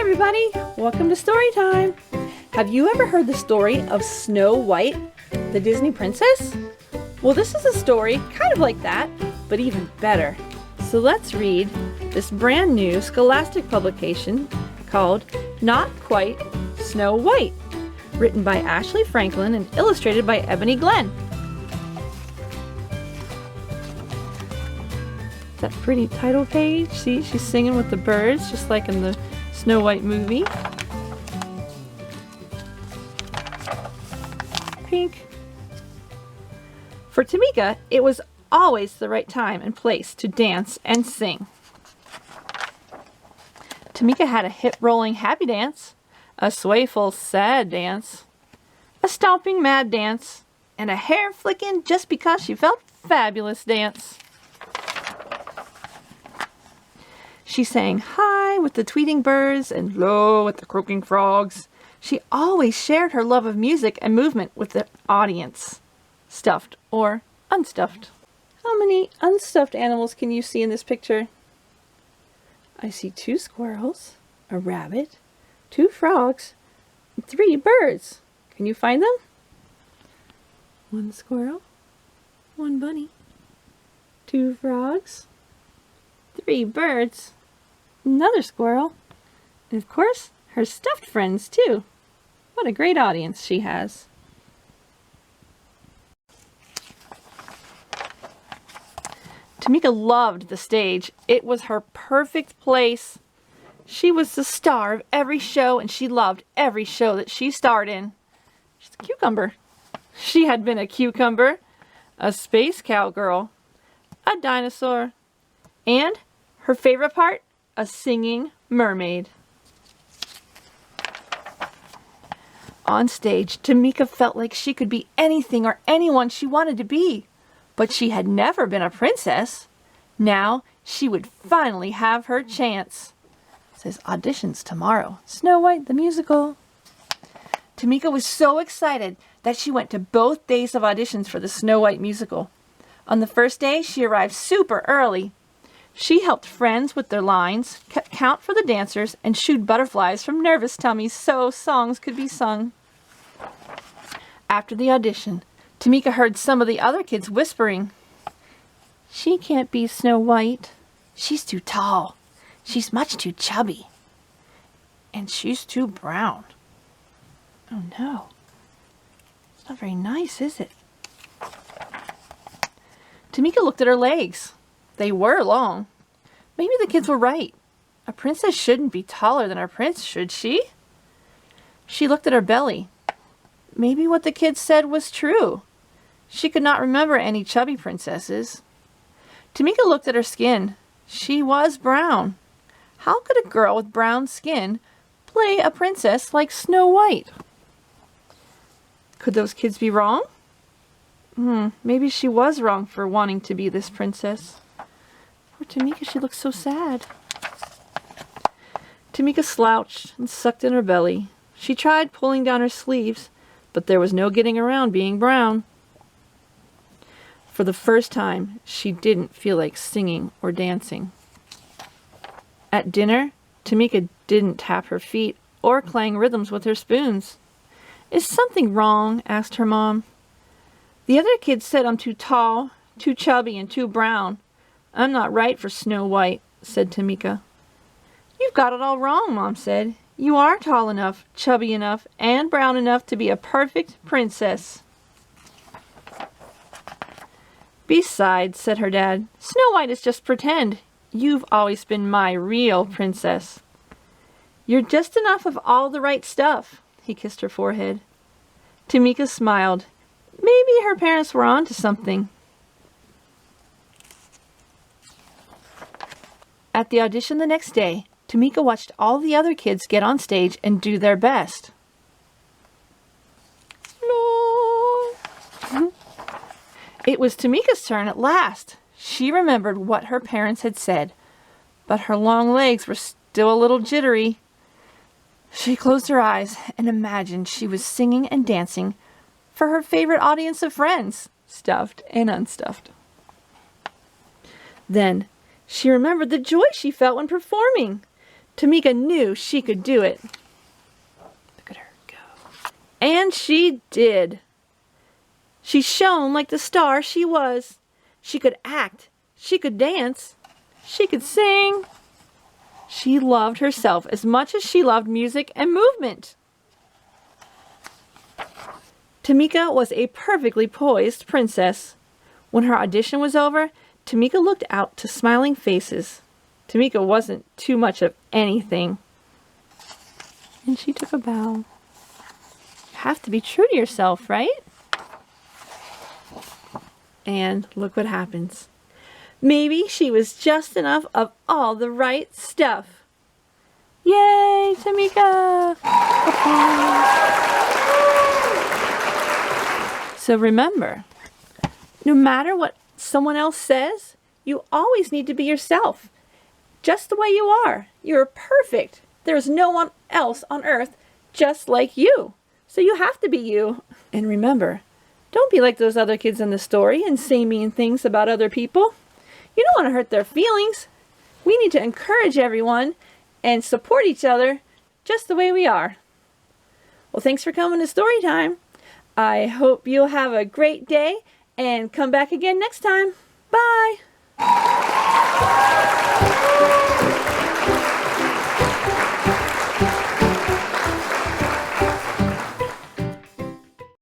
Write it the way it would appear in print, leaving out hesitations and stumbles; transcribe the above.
everybody! Welcome to Storytime! Have you ever heard the story of Snow White, the Disney princess? Well, this is a story kind of like that, but even better. So let's read this brand new scholastic publication called Not Quite Snow White, written by Ashley Franklin and illustrated by Ebony Glenn. That pretty title page. See, she's singing with the birds, just like in the Snow White movie. Pink. For Tamika, it was always the right time and place to dance and sing. Tamika had a hip-rolling happy dance, a swayful sad dance, a stomping mad dance, and a hair-flicking just because she felt fabulous dance. She sang high with the tweeting birds and low with the croaking frogs. She always shared her love of music and movement with the audience, stuffed or unstuffed. How many unstuffed animals can you see in this picture? I see 2 squirrels, a rabbit, 2 frogs, and 3 birds. Can you find them? 1 squirrel, 1 bunny, 2 frogs, 3 birds, another squirrel, and of course, her stuffed friends too. What a great audience she has. Tamika loved the stage. It was her perfect place. She was the star of every show, and she loved every show that she starred in. She's a cucumber. She had been a cucumber, a space cowgirl, a dinosaur, and her favorite part, a singing mermaid. On stage, Tamika felt like she could be anything or anyone she wanted to be. But she had never been a princess. Now she would finally have her chance. It says auditions tomorrow. Snow White the musical. Tamika was so excited that she went to both days of auditions for the Snow White musical. On the first day, she arrived super early. She helped friends with their lines, kept count for the dancers, and shooed butterflies from nervous tummies so songs could be sung. After the audition, Tamika heard some of the other kids whispering, "She can't be Snow White. She's too tall. She's much too chubby. And she's too brown." Oh no. It's not very nice, is it? Tamika looked at her legs. They were long. Maybe the kids were right. A princess shouldn't be taller than a prince, should she? She looked at her belly. Maybe what the kids said was true. She could not remember any chubby princesses. Tamika looked at her skin. She was brown. How could a girl with brown skin play a princess like Snow White? Could those kids be wrong? Maybe she was wrong for wanting to be this princess. Poor Tamika, she looked so sad. Tamika slouched and sucked in her belly. She tried pulling down her sleeves, but there was no getting around being brown. For the first time, she didn't feel like singing or dancing. At dinner, Tamika didn't tap her feet or clang rhythms with her spoons. "Is something wrong?" asked her mom. "The other kids said I'm too tall, too chubby, and too brown. I'm not right for Snow White," said Tamika. "You've got it all wrong," Mom said. "You are tall enough, chubby enough, and brown enough to be a perfect princess." "Besides," said her dad, "Snow White is just pretend. You've always been my real princess." "You're just enough of all the right stuff." He kissed her forehead. Tamika smiled. Maybe her parents were on to something. At the audition the next day, Tamika watched all the other kids get on stage and do their best. It was Tamika's turn at last. She remembered what her parents had said, but her long legs were still a little jittery. She closed her eyes and imagined she was singing and dancing for her favorite audience of friends, stuffed and unstuffed. Then she remembered the joy she felt when performing. Tamika knew she could do it. Look at her go. And she did. She shone like the star she was. She could act. She could dance. She could sing. She loved herself as much as she loved music and movement. Tamika was a perfectly poised princess. When her audition was over, Tamika looked out to smiling faces. Tamika wasn't too much of anything. And she took a bow. You have to be true to yourself, right? And look what happens. Maybe she was just enough of all the right stuff. Yay, Tamika! So remember, no matter what someone else says, you always need to be yourself. Just the way you are. You're perfect. There is no one else on earth just like you. So you have to be you. And remember, don't be like those other kids in the story and say mean things about other people. You don't want to hurt their feelings. We need to encourage everyone and support each other just the way we are. Well, thanks for coming to Storytime. I hope you'll have a great day and come back again next time. Bye!